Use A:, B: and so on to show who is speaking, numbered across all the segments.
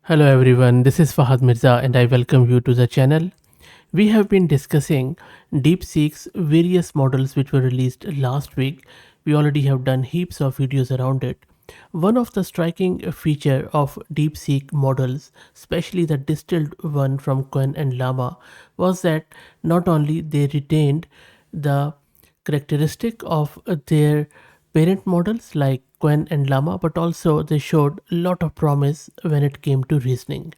A: Hello everyone, this is Fahad Mirza and I welcome you to the channel. We have been discussing DeepSeek's various models which were released last week. We already have done heaps of videos around it. One of the striking feature of DeepSeek models, especially the distilled one from Quen and Llama, was that not only they retained the characteristic of their parent models like Quen and Llama, but also they showed a lot of promise when it came to reasoning.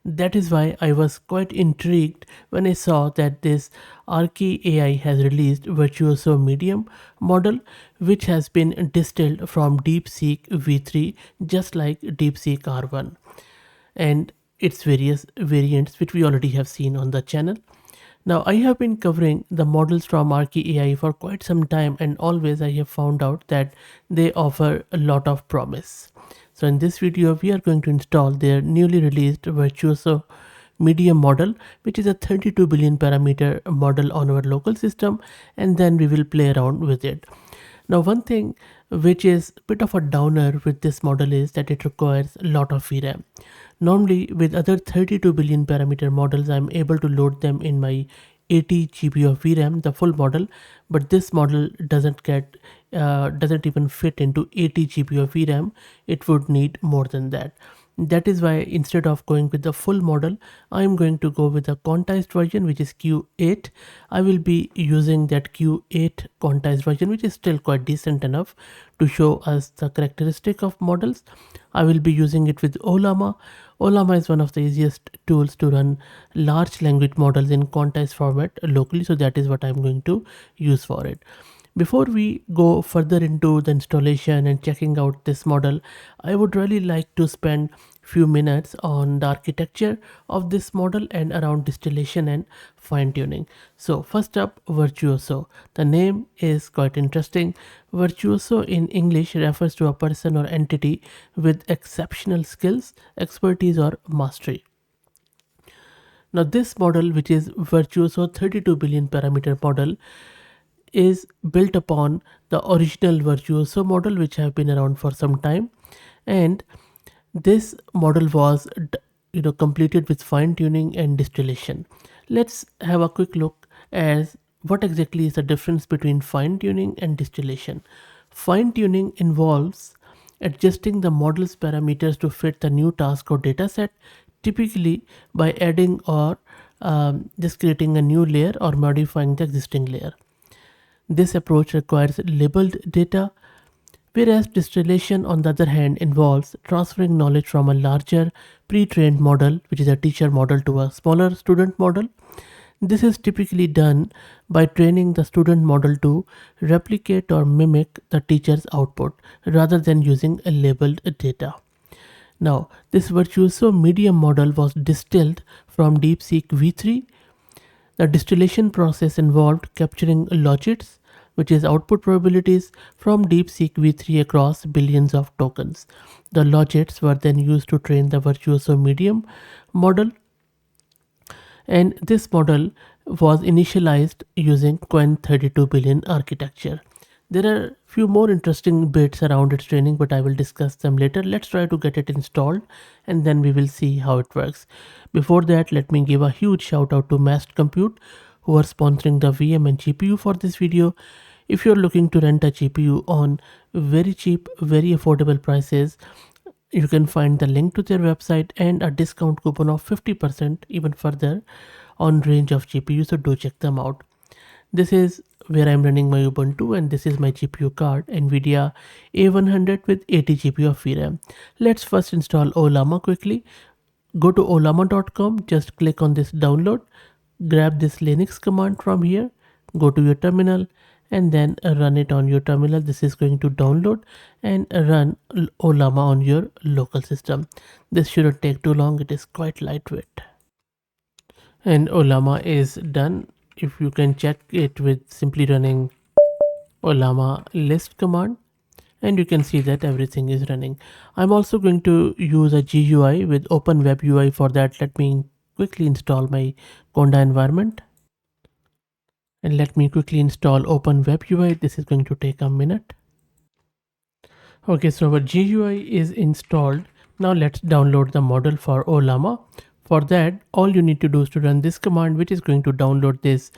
A: That is why I was quite intrigued when I saw that this Archie AI has released Virtuoso Medium model, which has been distilled from DeepSeek V3, just like DeepSeek R1, and its various variants, which we already have seen on the channel. Now, I have been covering the models from Archie AI for quite some time, and always I have found out that they offer a lot of promise. So, in this video, we are going to install their newly released Virtuoso medium model, which is a 32 billion parameter model on our local system, and then we will play around with it. Now, one thing which is a bit of a downer with this model is that it requires a lot of VRAM. Normally, with other 32 billion parameter models, I'm able to load them in my 80 GB of VRAM, the full model, but this model doesn't even fit into 80 GB of VRAM. It would need more than that. That is why instead of going with the full model, I am going to go with a quantized version, which is Q8. I will be using that Q8 quantized version, which is still quite decent enough to show us the characteristic of models. I will be using it with Olama. Olama is one of the easiest tools to run large language models in quantized format locally, so that is what I'm going to use for it. Before we go further into the installation and checking out this model, I would really like to spend few minutes on the architecture of this model and around distillation and fine tuning. So first up, Virtuoso. The name is quite interesting. Virtuoso in English refers to a person or entity with exceptional skills, expertise or mastery. Now this model, which is Virtuoso 32 billion parameter model, is built upon the original Virtuoso model, which have been around for some time, and this model was completed with fine tuning and distillation. Let's have a quick look as what exactly is the difference between fine tuning and distillation. Fine tuning involves adjusting the model's parameters to fit the new task or dataset, typically by adding or just creating a new layer or modifying the existing layer. This approach requires labeled data, whereas distillation, on the other hand, involves transferring knowledge from a larger pre trained model, which is a teacher model, to a smaller student model. This is typically done by training the student model to replicate or mimic the teacher's output rather than using a labeled data. Now, this Virtuoso medium model was distilled from DeepSeek V3. The distillation process involved capturing logits, which is output probabilities, from DeepSeek V3 across billions of tokens. The logits were then used to train the Virtuoso medium model, and this model was initialized using Quen 32 billion architecture. There are few more interesting bits around its training, but I will discuss them later. Let's try to get it installed and then we will see how it works. Before that, let me give a huge shout out to Mast Compute, who are sponsoring the VM and GPU for this video. If you're looking to rent a GPU on very cheap, very affordable prices, you can find the link to their website and a discount coupon of 50% even further on range of GPU, so do check them out. This is where I'm running my Ubuntu, and this is my GPU card, NVIDIA A100 with 80 GB of VRAM. Let's first install Olama quickly. Go to olama.com, just click on this download, grab this Linux command from here, go to your terminal and then run it on your terminal. This is going to download and run Olama on your local system. This shouldn't take too long, it is quite lightweight. And Olama is done. If you can check it with simply running Olama list command, and you can see that everything is running. I'm also going to use a GUI with Open Web UI. For that, let me quickly install my Conda environment. And let me quickly install Open Web UI. This is going to take a minute. Okay, so our GUI is installed. Now let's download the model for Olama. For that, all you need to do is to run this command, which is going to download this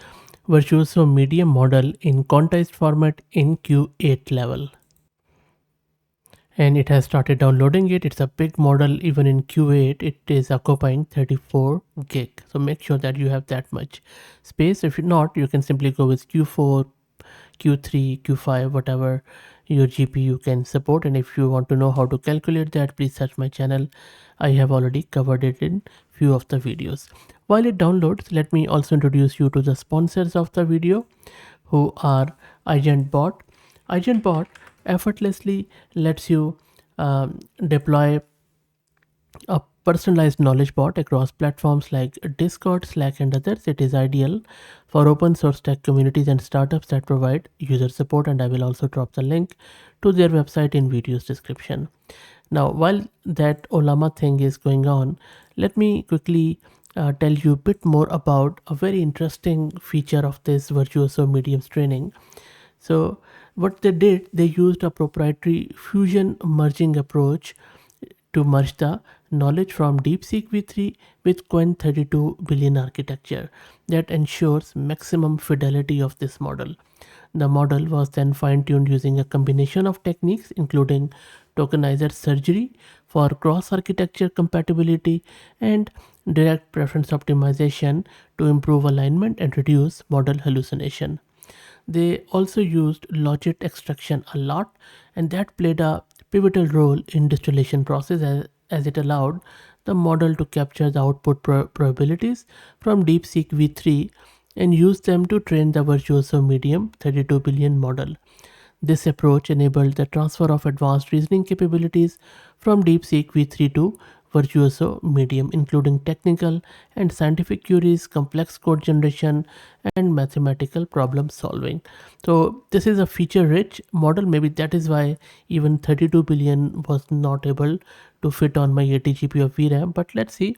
A: Virtuoso medium model in quantized format in Q8 level. And it has started downloading it. It's a big model. Even in Q8 it is occupying 34 gig, so make sure that you have that much space. If not, you can simply go with Q4, Q3, Q5, whatever your GPU can support. And if you want to know how to calculate that, please search my channel. I have already covered it in few of the videos. While it downloads, let me also introduce you to the sponsors of the video, who are agentbot. Agentbot effortlessly lets you deploy a personalized knowledge bot across platforms like Discord, Slack, and others. It is ideal for open source tech communities and startups that provide user support, and I will also drop the link to their website in video's description. Now, while that Olama thing is going on, let me quickly tell you a bit more about a very interesting feature of this Virtuoso Mediums training. So, what they did, they used a proprietary fusion merging approach to merge the knowledge from DeepSeek v3 with Qwen 32 billion architecture that ensures maximum fidelity of this model. The model was then fine-tuned using a combination of techniques including tokenizer surgery for cross-architecture compatibility and direct preference optimization to improve alignment and reduce model hallucination. They also used logit extraction a lot, and that played a pivotal role in distillation process, as it allowed the model to capture the output probabilities from DeepSeek v3 and use them to train the Virtuoso medium 32 billion model. This approach enabled the transfer of advanced reasoning capabilities from DeepSeek v3 to Virtuoso medium, including technical and scientific queries, complex code generation, and mathematical problem solving. So this is a feature-rich model. Maybe that is why even 32 billion was not able to fit on my 80 GB of VRAM. But let's see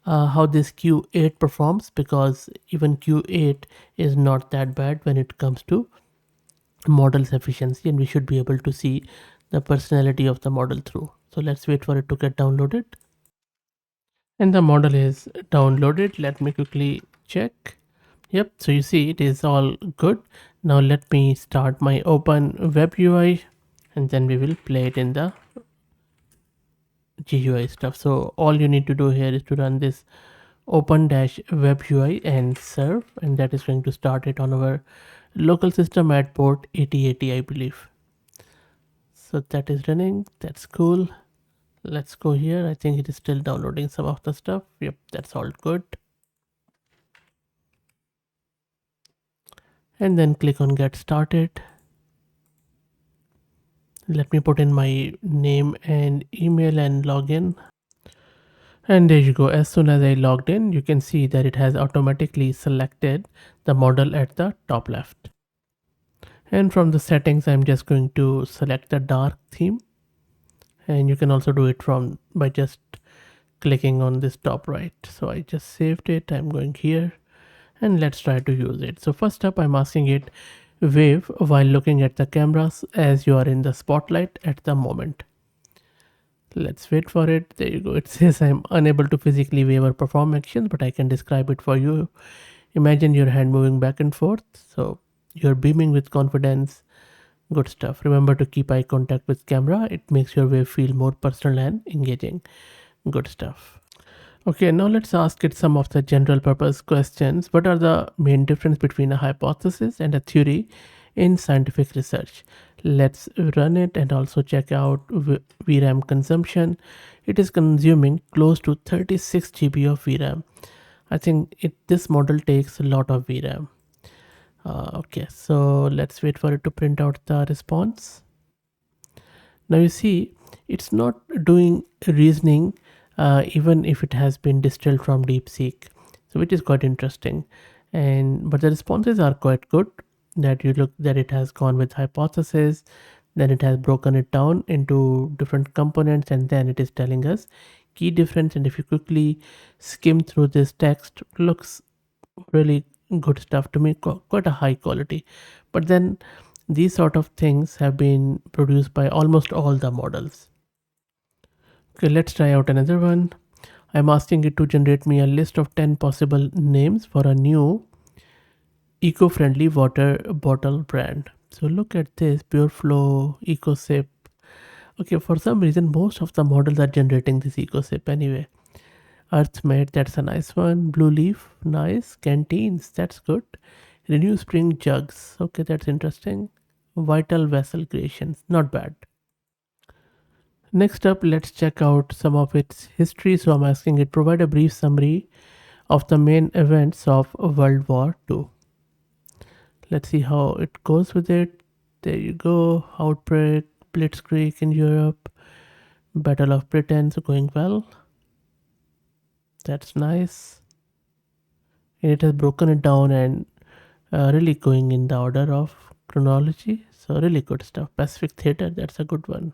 A: how this Q8 performs, because even Q8 is not that bad when it comes to model's efficiency, and we should be able to see the personality of the model through. So let's wait for it to get downloaded. And the model is downloaded. Let me quickly check. Yep, so you see it is all good. Now let me start my open web UI, and then we will play it in the GUI stuff. So all you need to do here is to run this open dash web UI and serve, and that is going to start it on our local system at port 8080, I believe. So that is running. That's cool. Let's go here. I think it is still downloading some of the stuff. Yep, that's all good. And then click on get started. Let me put in my name and email and log in. And there you go. As soon as I logged in, you can see that it has automatically selected the model at the top left. And from the settings, I'm just going to select the dark theme. And you can also do it from by just clicking on this top right. So I just saved it. I'm going here and let's try to use it. So first up, I'm asking it wave while looking at the cameras as you are in the spotlight at the moment. Let's wait for it. There you go. It says I'm unable to physically wave or perform actions, but I can describe it for you. Imagine your hand moving back and forth. So you're beaming with confidence. Good stuff. Remember to keep eye contact with camera. It makes your wave feel more personal and engaging. Good stuff. Okay, now let's ask it some of the general purpose questions. What are the main difference between a hypothesis and a theory in scientific research? Let's run it and also check out VRAM consumption. It is consuming close to 36 GB of VRAM. I think this model takes a lot of VRAM. Okay, so let's wait for it to print out the response. Now you see it's not doing reasoning even if it has been distilled from DeepSeek, so which is quite interesting. But the responses are quite good. That you look that it has gone with hypothesis, then it has broken it down into different components, and then it is telling us key difference. And if you quickly skim through this text, looks really good stuff to me, quite a high quality. But then these sort of things have been produced by almost all the models. Okay, let's try out another one. I'm asking it to generate me a list of 10 possible names for a new eco-friendly water bottle brand. So look at this, Pure Flow, EcoSip. Okay, for some reason most of the models are generating this EcoSip anyway. Earthmate, that's a nice one. Blue Leaf, nice. Canteens, that's good. Renew Spring Jugs, okay, that's interesting. Vital Vessel Creations, not bad. Next up, let's check out some of its history. So I'm asking it provide a brief summary of the main events of World War II. Let's see how it goes with it. There you go. Outbreak, Blitzkrieg in Europe, Battle of Britain, so going well. That's nice. And it has broken it down and really going in the order of chronology. So really good stuff. Pacific Theater, that's a good one.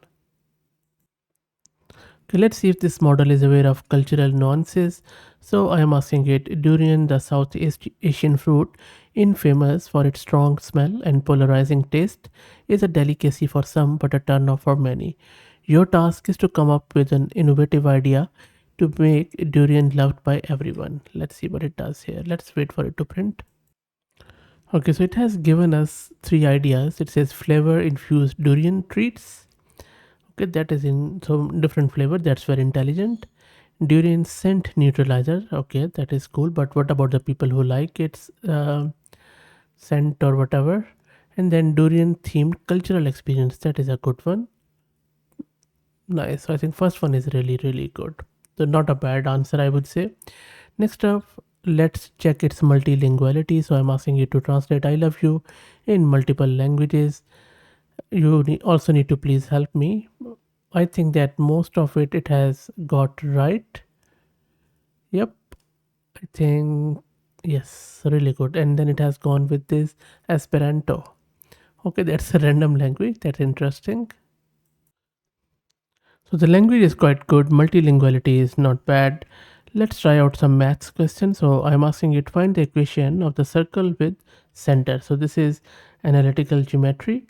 A: Okay, let's see if this model is aware of cultural nuances. So I am asking it, durian, the Southeast Asian fruit, infamous for its strong smell and polarizing taste, is a delicacy for some but a turn off for many. Your task is to come up with an innovative idea to make durian loved by everyone. Let's see what it does here. Let's wait for it to print. Okay, so it has given us three ideas. It says flavor infused durian treats. Okay, that is in some different flavor. That's very intelligent. Durian scent neutralizer. Okay, that is cool. But what about the people who like its scent or whatever? And then durian themed cultural experience. That is a good one. Nice. So I think first one is really good. So not a bad answer, I would say. Next up, let's check its multilinguality. So I'm asking you to translate "I love you" in multiple languages. You also need to please help me. I think that most of it has got right. Yep, I think yes, really good. And then it has gone with this Esperanto. Okay, that's a random language. That's interesting. So the language is quite good. Multilinguality is not bad. Let's try out some maths questions. So I'm asking you to find the equation of the circle with center. So this is analytical geometry.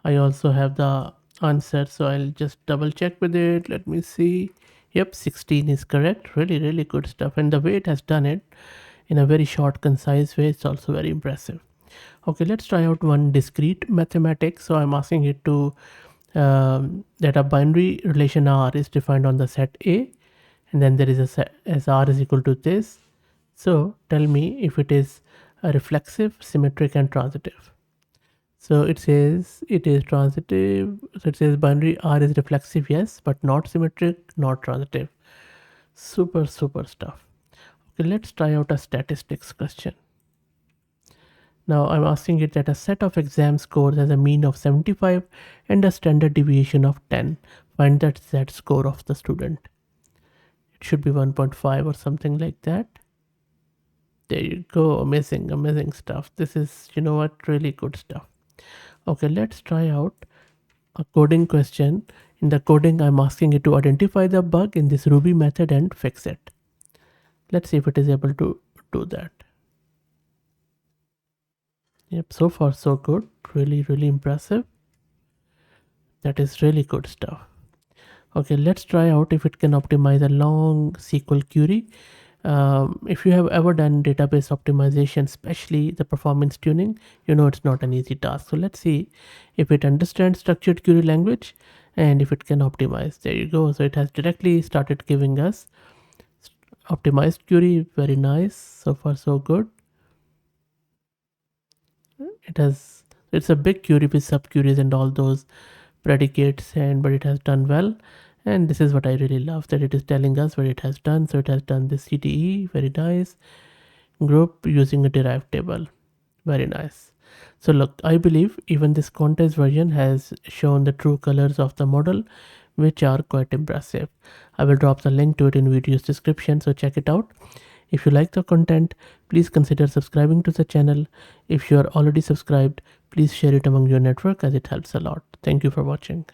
A: I also have the answer, so I'll just double check with it. Let me see. Yep, 16 is correct. Really good stuff. And the way it has done it in a very short, concise way, it's also very impressive. Okay, let's try out one discrete mathematics. So I'm asking it to that a binary relation R is defined on the set A, and then there is a set as R is equal to this. So tell me if it is a reflexive, symmetric, and transitive. So it says it is transitive. So it says binary R is reflexive, yes, but not symmetric, not transitive. Super stuff. Okay, let's try out a statistics question. Now I'm asking it that a set of exam scores has a mean of 75 and a standard deviation of 10. Find that Z score of the student. It should be 1.5 or something like that. There you go. Amazing stuff. This is, you know what, really good stuff. Okay, let's try out a coding question. In the coding, I'm asking it to identify the bug in this Ruby method and fix it. Let's see if it is able to do that. Yep, so far so good. Really impressive. That is really good stuff. Okay, let's try out if it can optimize a long SQL query. If you have ever done database optimization, especially the performance tuning, you know it's not an easy task. So let's see if it understands structured query language and if it can optimize. There you go. So it has directly started giving us optimized query. Very nice. So far so good. It's a big query with sub queries and all those predicates, and but it has done well. And this is what I really love, that it is telling us what it has done. So it has done this CTE, very nice. Group using a derived table, very nice. So look, I believe even this contest version has shown the true colors of the model, which are quite impressive. I will drop the link to it in video's description, so check it out. If you like the content, please consider subscribing to the channel. If you are already subscribed, please share it among your network as it helps a lot. Thank you for watching.